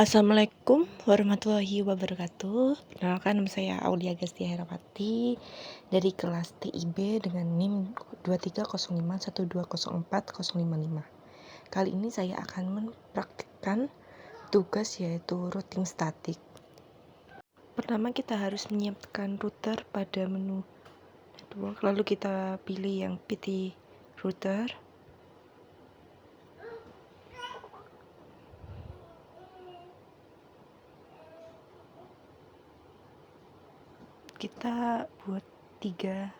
Assalamualaikum warahmatullahi wabarakatuh. Perkenalkan, nama saya Aulia Gastia Herawati dari kelas TIB dengan NIM 230512040055. Kali ini saya akan mempraktikkan tugas yaitu routing statik. Pertama, kita harus menyiapkan router pada menu network, lalu kita pilih yang PT router. Kita buat 3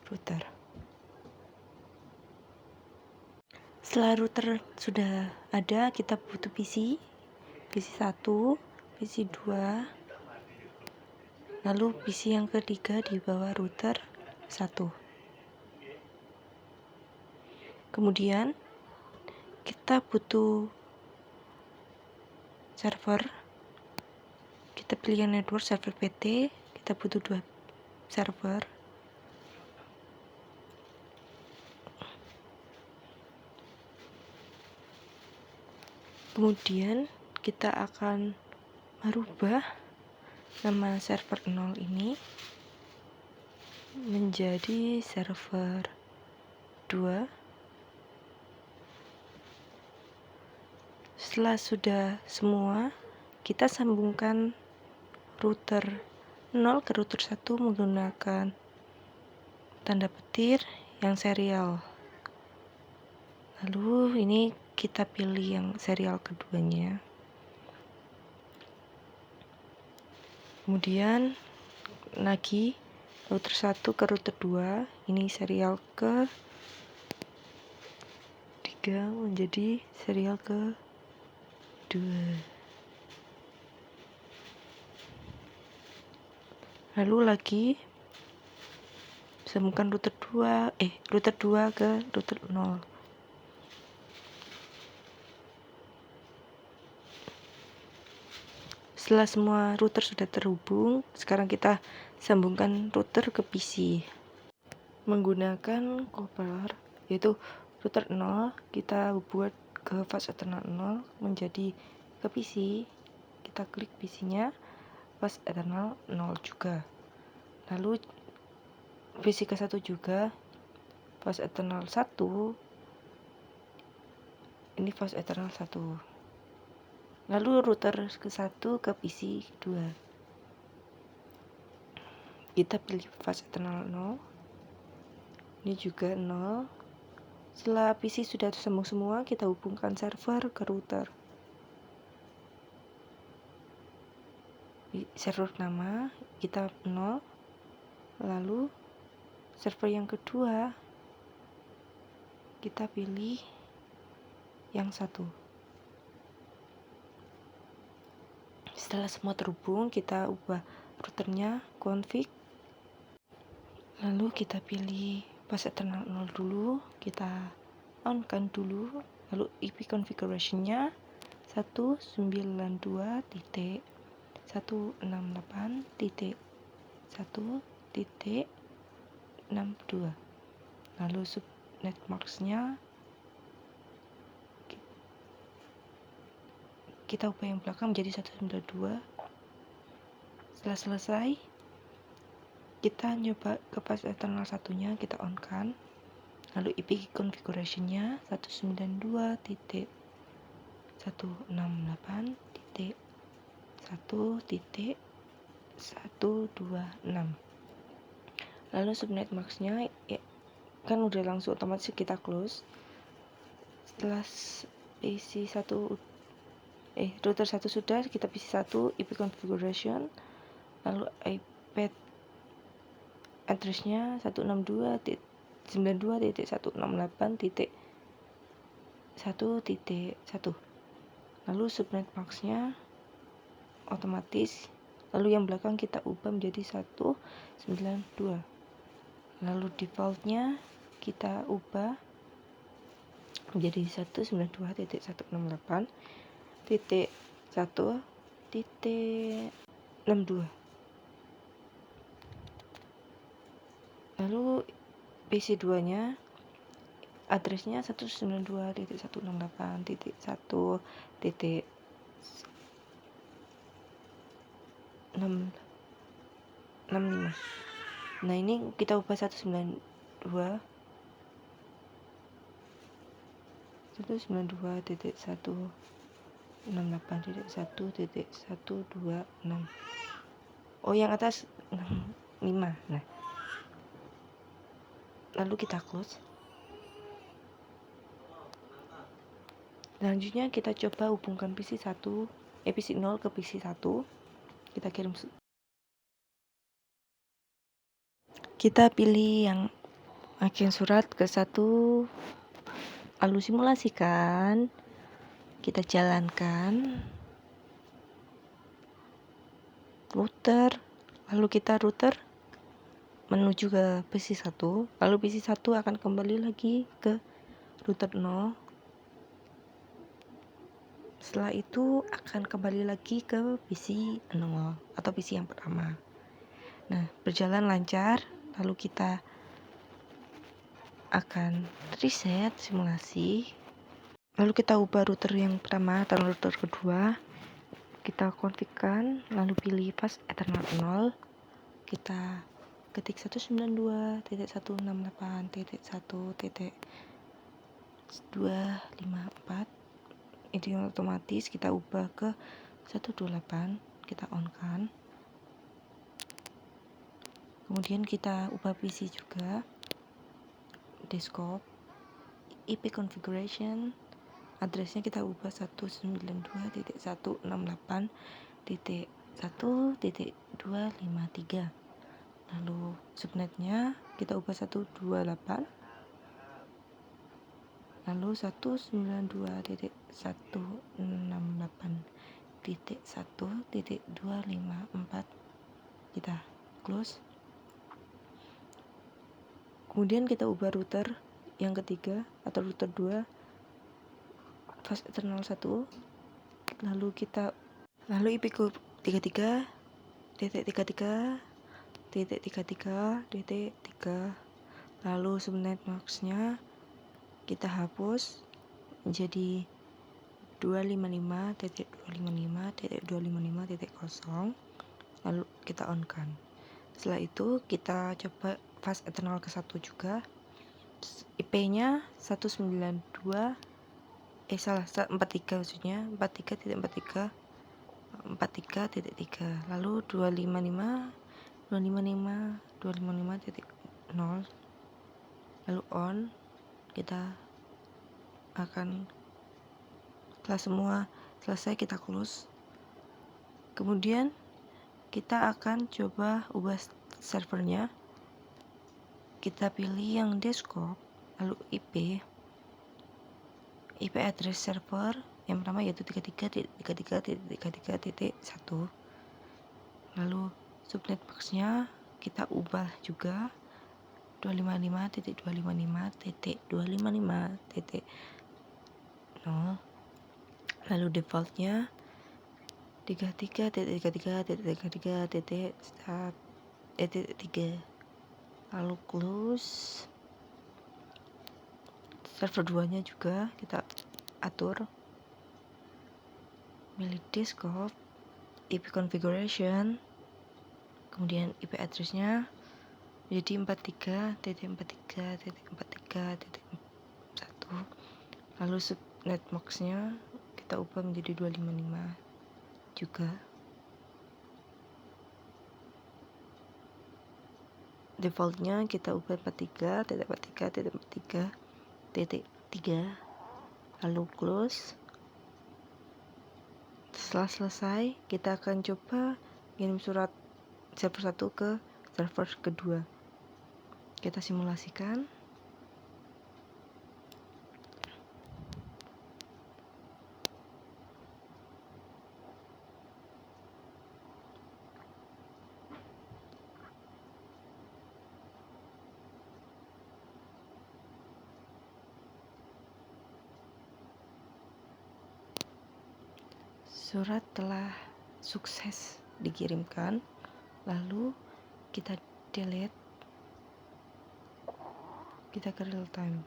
router. Setelah router sudah ada, kita butuh PC 1, PC 2, lalu PC yang ketiga di bawah router 1. Kemudian kita butuh server. Kita pilih yang network server PT, kita butuh 2 server. Kemudian kita akan merubah nama server 0 ini menjadi server 2. Setelah sudah semua, kita sambungkan router 0 ke router 1 menggunakan tanda petir yang serial. Lalu ini kita pilih yang serial keduanya. Kemudian lagi router 1 ke router 2, ini serial ke 3 menjadi serial ke 2. Lalu lagi sambungkan router 2 ke router 0. Setelah semua router sudah terhubung, sekarang kita sambungkan router ke PC menggunakan copper, yaitu router 0 kita buat ke fast ethernet 0 menjadi ke PC. Kita klik PC-nya, fast ethernet 0 juga. Lalu PC ke 1 juga fast ethernet 1. Ini fast ethernet 1. Lalu router ke 1 ke PC 2. Kita pilih fast ethernet 0. Ini juga 0. Setelah PC sudah tersambung semua, kita hubungkan server ke router. Di server pertama kita 0. Lalu server yang kedua kita pilih yang 1. Setelah semua terhubung, kita ubah routernya config. Lalu kita pilih fast ethernet 0 dulu, kita on-kan dulu. Lalu IP configuration-nya 192.168.1.62. Lalu subnet mask-nya kita ubah yang belakang menjadi 192. Setelah selesai, kita nyoba ke fast ethernet satunya, kita on kan. Lalu IP configuration-nya 192.168.1.126. Lalu subnet mask-nya ya, kan udah langsung otomatis kita close. Setelah PC 1 router 1 sudah, kita PC 1 IP configuration, lalu IP address-nya 192.168.1.1. Lalu subnet mask-nya otomatis, lalu yang belakang kita ubah menjadi 192. Lalu default-nya kita ubah menjadi 192.168.1.62. Lalu PC 2-nya address-nya 192.168.1.1 665. Nah, ini kita ubah 192 192.168.1.126. Oh, yang atas 65. Nah, lalu kita close. Selanjutnya kita coba hubungkan PC 0 ke PC 1. Kita kirim, kita pilih yang agen surat ke 1, lalu simulasikan, kita jalankan router, lalu kita router menuju ke PC 1, lalu PC 1 akan kembali lagi ke router 0. Setelah itu akan kembali lagi ke PC 0 atau PC yang pertama. Nah, berjalan lancar, lalu kita akan reset simulasi. Lalu kita ubah router yang pertama atau router kedua. Kita konfigurkan, lalu pilih fast Ethernet 0. Kita ketik 192.168.1.254. Ini otomatis kita ubah ke 128. Kita on kan. Kemudian kita ubah PC juga, desktop, IP configuration, addressnya kita ubah 192.168.1.253. Lalu subnetnya kita ubah 128, lalu 192.168.1.254. kita close. Kemudian kita ubah router yang ketiga atau router 2 fast ethernet 1, lalu IP ke 33.33.3, lalu subnet maxnya kita hapus menjadi 255.255.255.0, lalu kita on kan. Setelah itu kita coba fast ethernet ke 1 juga, IP-nya 43 maksudnya 43.43, lalu 255.0, lalu on. Kita akan, setelah semua selesai, kita close. Kemudian kita akan coba ubah servernya. Kita pilih yang desktop, lalu IP address server yang pertama yaitu 33.33.33.1, lalu subnet maxnya kita ubah juga 255.255.255.0, lalu defaultnya 33.33.33.3, lalu close. Server 2 nya juga kita atur, milih desktop, IP configuration, kemudian IP addressnya menjadi 43.43.43.1, lalu subnet maxnya kita ubah menjadi 255 juga. Defaultnya kita ubah 43.43.43.3, lalu close. Setelah selesai, kita akan coba kirim surat server 1 ke server kedua. Kita simulasikan. Surat telah sukses dikirimkan, lalu kita delete, kita ke real time.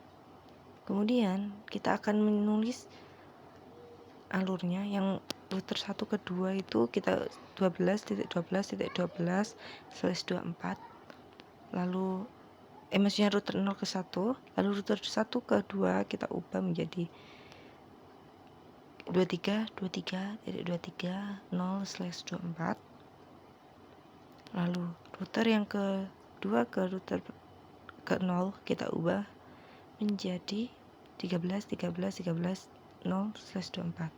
Kemudian kita akan menulis alurnya yang router 1 ke 2 itu kita 12.12.12/24, lalu maksudnya router 0 ke 1, lalu router 1 ke 2 kita ubah menjadi 23.23.23.0/24. Lalu router yang kedua ke router ke 0 kita ubah menjadi 13.13.13.0/24.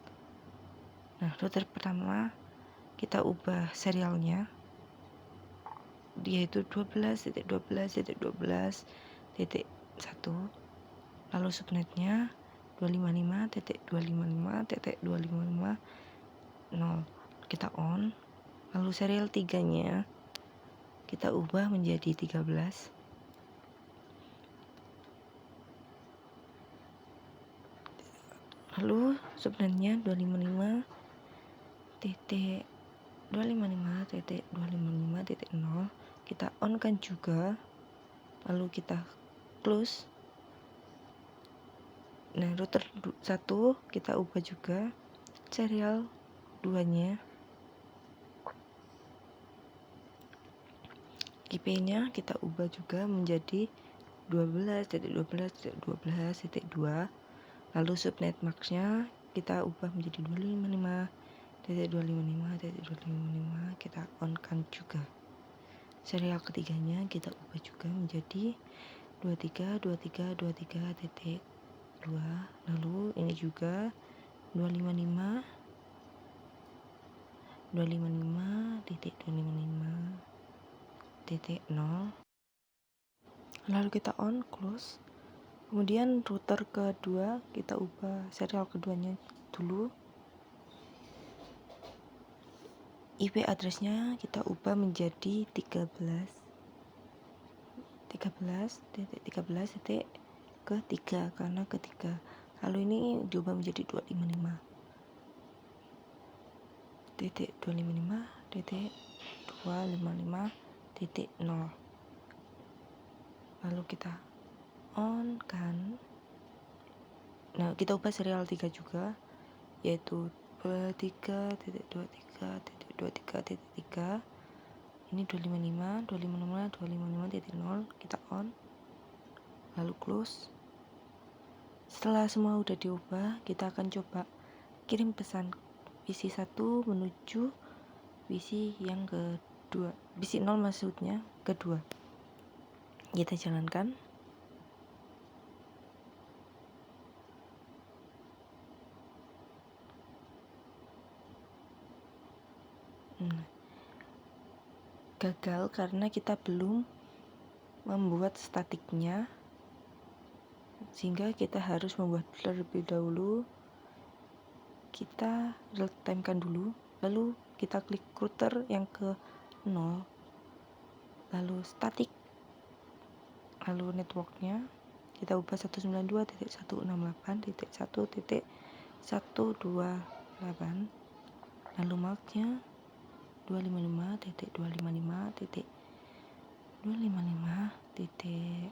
Nah, router pertama kita ubah serialnya yaitu 12.12.12.1, lalu subnetnya 255.255.255.0 kita on, lalu serial 3-nya kita ubah menjadi 13, lalu subnetnya 255.255.255.0 kita on kan juga, lalu kita close. Nah, router 1 kita ubah juga serial 2-nya, IP-nya kita ubah juga menjadi 12.12.12.2, lalu subnet max-nya kita ubah menjadi 255.255.255, kita on kan juga. Serial ketiganya kita ubah juga menjadi 23.23.23.2, lalu ini juga 255.255.0, lalu kita on close. Kemudian router kedua kita ubah serial keduanya dulu, IP address-nya kita ubah menjadi 13.13.13 ketiga karena ketiga, lalu ini diubah menjadi 255.255.0, lalu kita on kan. Nah, kita ubah serial 3 juga yaitu 23.23.23.3, ini 255.255.0 kita on, lalu close. Setelah semua udah diubah, kita akan coba kirim pesan PC 1 menuju PC yang kedua, PC 0 maksudnya kedua. Kita jalankan. Gagal karena kita belum membuat statiknya, sehingga kita harus membuat terlebih dahulu. Kita real time kan dulu, lalu kita klik router yang ke 0, lalu statik, lalu networknya kita ubah 192.168.1.128, lalu marknya 255.255.255.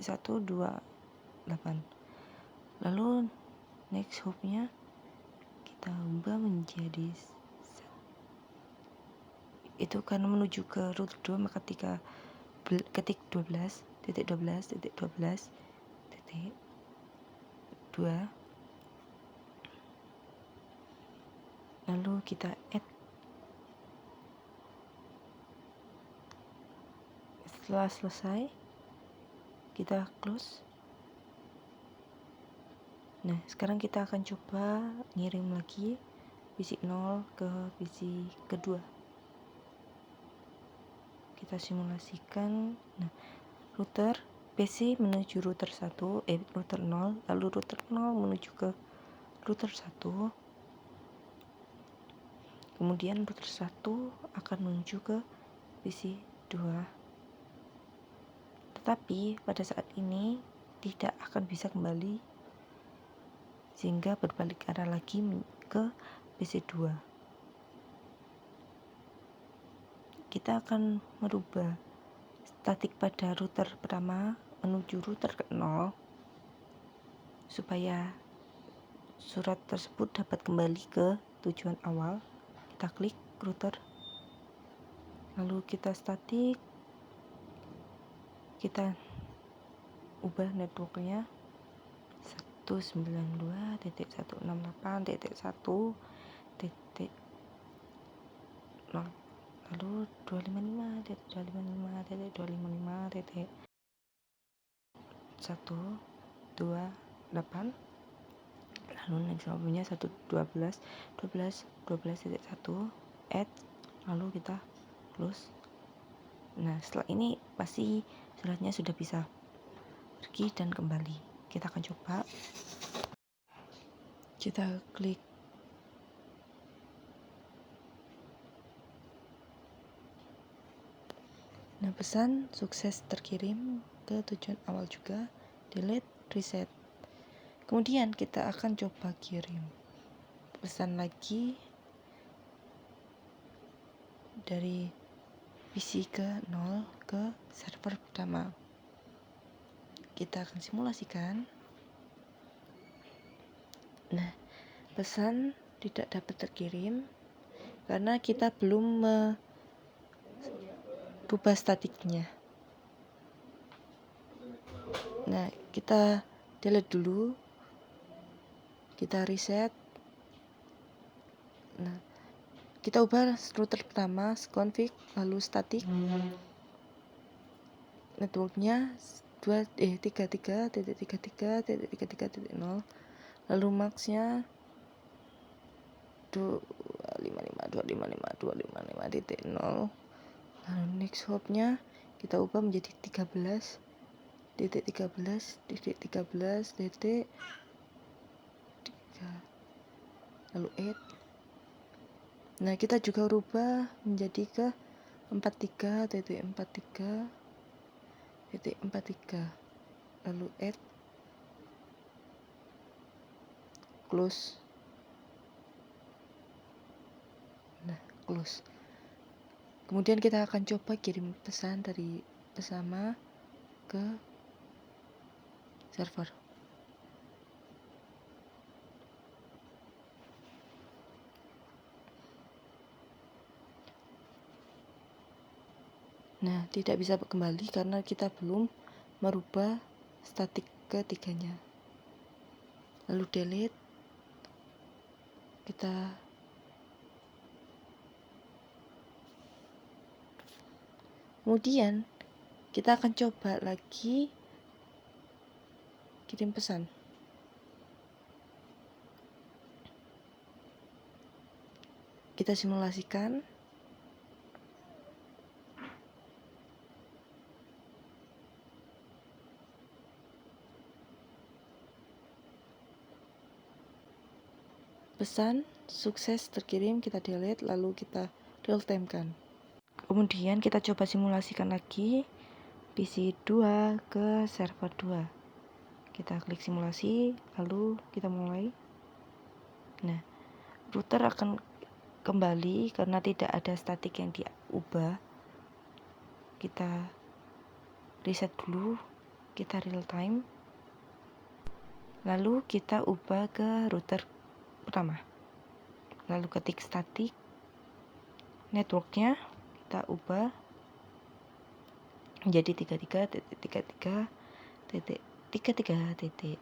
Satu dua 8, lalu next hop-nya kita ubah menjadi itu karena menuju ke router 2, maka ketik 12.12.12.2, lalu kita add. Setelah selesai kita close. Nah, sekarang kita akan coba ngirim lagi PC 0 ke PC kedua. Kita simulasikan. Nah, router PC menuju router 1, router 0, lalu router 0 menuju ke router 1. Kemudian router 1 akan menuju ke PC 2. Tetapi pada saat ini tidak akan bisa kembali, sehingga berbalik arah lagi ke PC 2. kita akan merubah statik pada router pertama menuju router ke-0 supaya surat tersebut dapat kembali ke tujuan awal. Kita klik router, lalu kita statik, kita ubah networknya 192.168.1.0, lalu 255.255.255.128, lalu next hopnya 112.12.12.1 add, lalu kita close. Nah, setelah ini pasti suratnya sudah bisa pergi dan kembali. Kita akan coba. Kita klik nah, pesan sukses terkirim ke tujuan awal juga, delete, reset. Kemudian kita akan coba kirim pesan lagi dari PC ke 0 ke server pertama. Kita akan simulasikan. Nah, pesan tidak dapat terkirim karena kita belum merubah statiknya. Nah, kita delete dulu, kita reset. Nah, kita ubah router pertama, config, lalu statik. Networknya 33.33.33.0, lalu maxnya 255.255.255.0. Lalu next hopnya kita ubah menjadi 13.13.13.3, lalu add. Nah, kita juga rubah menjadi ke 43.43.43, lalu add, close. Nah, close. Kemudian kita akan coba kirim pesan dari bersama ke server. Nah, tidak bisa kembali karena kita belum merubah statik ketiganya. Lalu delete. Kemudian kita akan coba lagi kirim pesan. Kita simulasikan. Pesan sukses terkirim, kita delete, lalu kita real time kan. Kemudian kita coba simulasikan lagi PC 2 ke server 2. Kita klik simulasi, lalu kita mulai. Nah, router akan kembali karena tidak ada statik yang diubah. Kita reset dulu, kita real time, lalu kita ubah ke router pertama, lalu ketik statik, networknya kita ubah menjadi 33.33.33.0,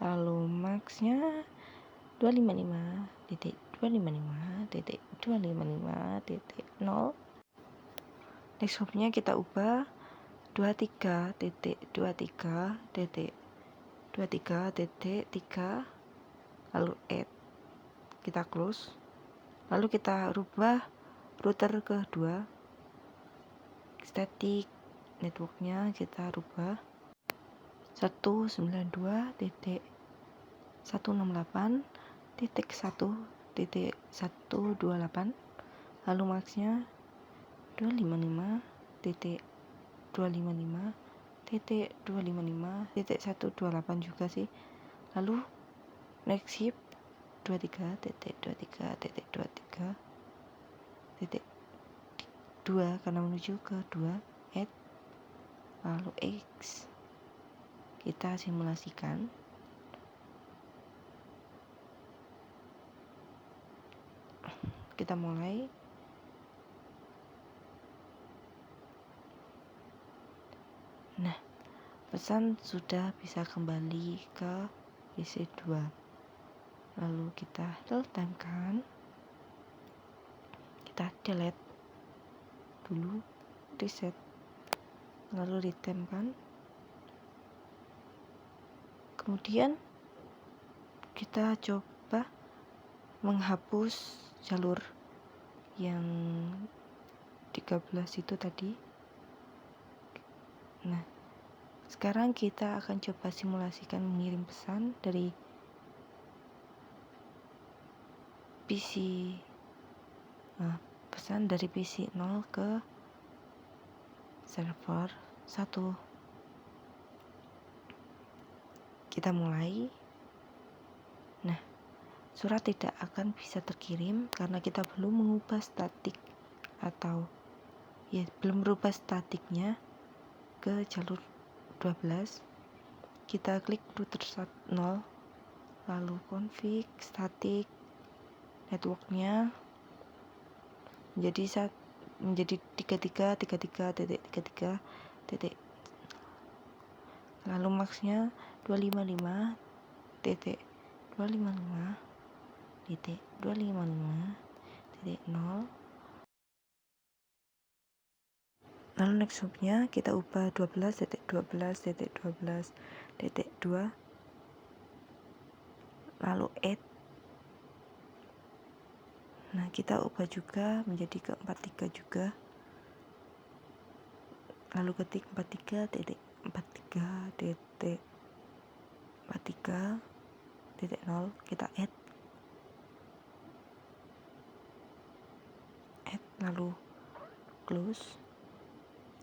lalu maxnya 255.255.255.0. Next hopnya kita ubah 23.23.23.3, lalu add, kita close. Lalu kita rubah router kedua, static, networknya kita rubah 192.168.1.128, lalu maxnya 255.255.255.128 juga sih. Lalu next shift 23.23.23.23 2 karena menuju ke 2, add, lalu X. Kita simulasikan. Kita mulai. Nah, pesan sudah bisa kembali ke PC2. Lalu kita real-time-kan. Kita delete dulu, reset, lalu real-time-kan. Kemudian kita coba menghapus jalur yang 13 itu tadi. Nah, sekarang kita akan coba simulasikan mengirim pesan dari PC pesan dari PC 0 ke server 1. Kita mulai. Nah, surat tidak akan bisa terkirim karena kita belum mengubah statik atau belum merubah statiknya ke jalur 12. Kita klik router 0, lalu config statik networknya menjadi 33.33.33, lalu maxnya 255.255.255.0. Lalu next hopnya kita ubah 12.12.12.2, lalu add. Nah, kita ubah juga menjadi ke 43 juga, lalu ketik 43.43.43.0, kita add, lalu close.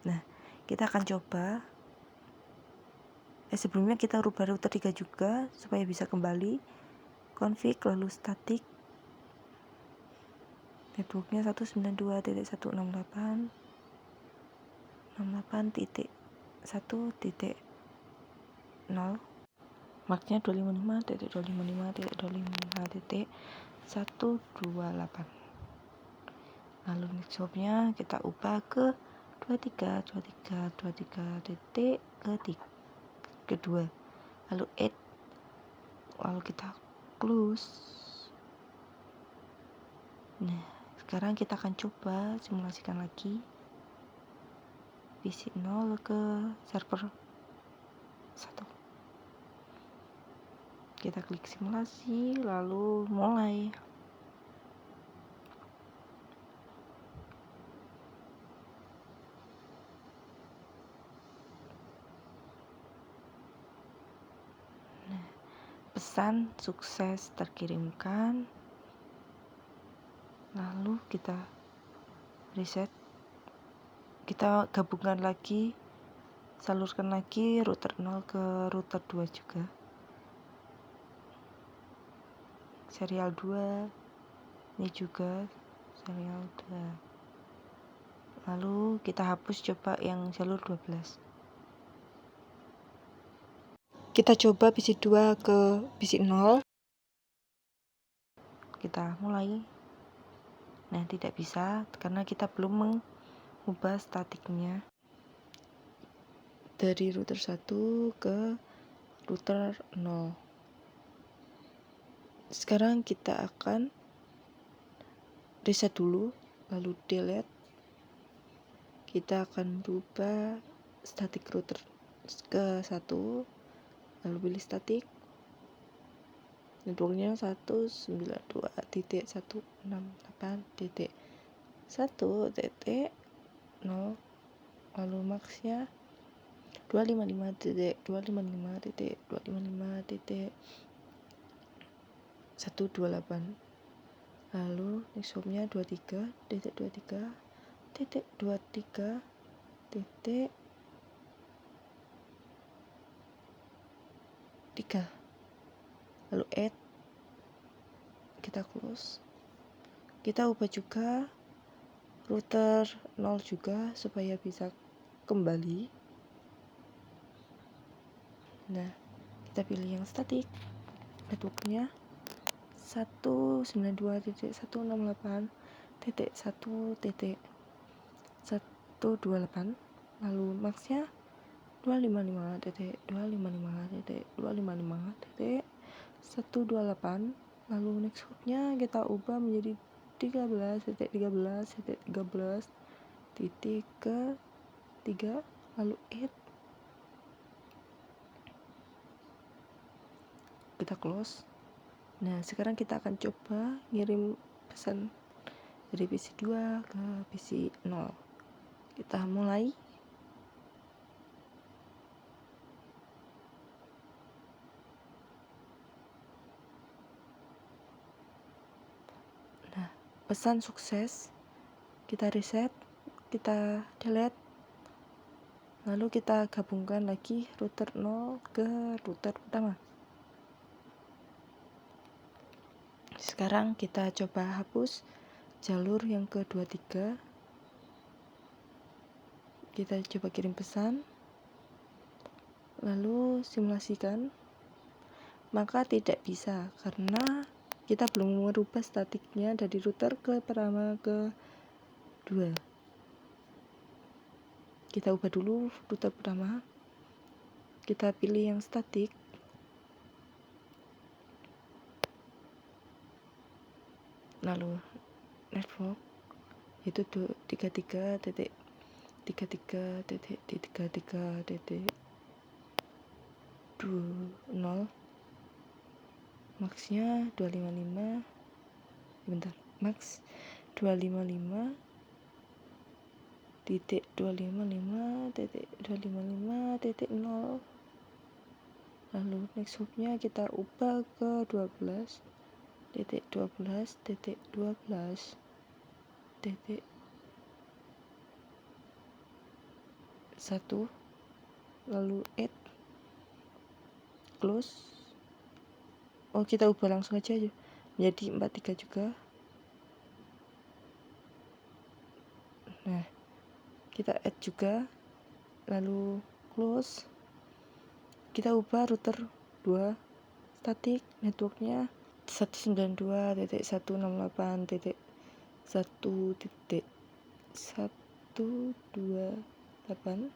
Nah, kita akan coba sebelumnya kita rubah router 3 juga supaya bisa kembali. Config lalu statik networknya 192.168.1.0, marknya 255.255.255.128. lalu next hopnya kita ubah ke 23 kedua, lalu add, lalu kita close. Nah, sekarang kita akan coba simulasikan lagi PC 0 ke server 1. Kita klik simulasi, lalu mulai. Nah, pesan sukses terkirimkan. Lalu kita reset, kita gabungkan lagi, salurkan lagi router 0 ke router 2 juga, serial 2, ini juga serial 2. Lalu kita hapus coba yang jalur 12. Kita coba PC 2 ke PC 0. Kita mulai. Nah, tidak bisa karena kita belum mengubah statiknya dari router 1 ke router 0. Sekarang kita akan reset dulu, lalu delete. Kita akan berubah statik router ke 1, lalu pilih statik. Networknya 192.168.1.0, lalu maxnya 255.255.128. lalu next hopnya 23.23.3, lalu add, kita close. Kita ubah juga router 0 juga supaya bisa kembali. Nah, kita pilih yang statik, networknya 192.168.1.128, lalu maxnya 255.255.255.128, lalu next hopnya kita ubah menjadi 13.13.13 titik ke 3, lalu add, kita close. Nah, sekarang kita akan coba ngirim pesan dari PC 2 ke PC 0. Kita mulai. Nah, pesan sukses. Kita reset, kita delete, lalu kita gabungkan lagi router 0 ke router pertama. Sekarang kita coba hapus jalur yang ke-23. Kita coba kirim pesan, lalu simulasikan. Maka tidak bisa karena kita belum merubah statiknya dari router ke pertama ke 2. Kita ubah dulu router pertama, kita pilih yang statik, lalu network itu 33.33.33.20, maxnya 255, bentar, max 255.255.255.0, lalu next hopnya kita ubah ke 12.12.12.1, lalu add, close. Oh, kita ubah langsung aja menjadi 43 juga. Nah, kita add juga, lalu close. Kita ubah router 2 statik, networknya 192.168.1.128,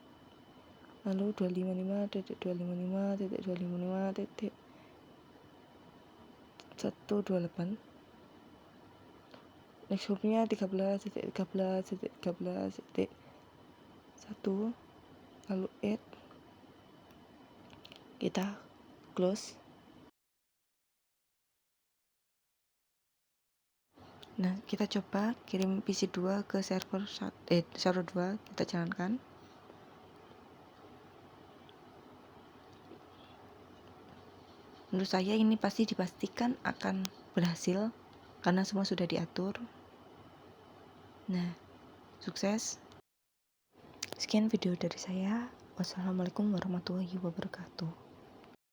lalu 255.255.255.128. Next hopnya 13.13.13.1, lalu add, kita close. Nah, kita coba kirim PC 2 ke server 2, kita jalankan. Menurut saya ini pasti dipastikan akan berhasil karena semua sudah diatur. Nah, sukses. Sekian video dari saya. Wassalamualaikum warahmatullahi wabarakatuh.